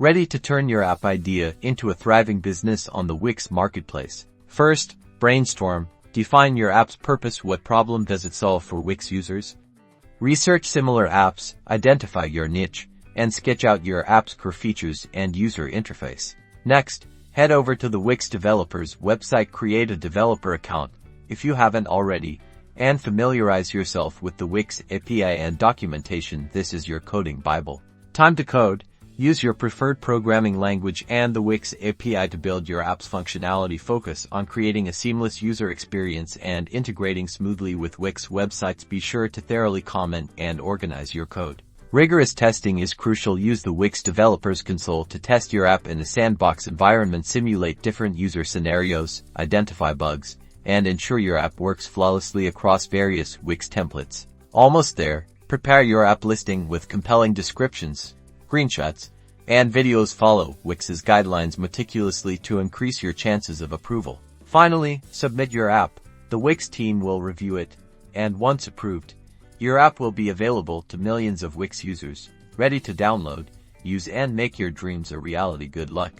Ready to turn your app idea into a thriving business on the Wix Marketplace. First, brainstorm. Define your app's purpose. What problem does it solve for Wix users? Research similar apps, identify your niche, and sketch out your app's core features and user interface. Next, head over to the Wix developer's website, create a developer account if you haven't already, and familiarize yourself with the Wix API and documentation. This is your coding Bible. Time to code. Use your preferred programming language and the Wix API to build your app's functionality. Focus on creating a seamless user experience and integrating smoothly with Wix websites. Be sure to thoroughly comment and organize your code. Rigorous testing is crucial. Use the Wix Developers Console to test your app in a sandbox environment. Simulate different user scenarios, identify bugs, and ensure your app works flawlessly across various Wix templates. Almost there. Prepare your app listing with compelling descriptions, screenshots, and videos. Follow Wix's guidelines meticulously to increase your chances of approval. Finally, submit your app. The Wix team will review it, and once approved, your app will be available to millions of Wix users, ready to download, use, and make your dreams a reality. Good luck.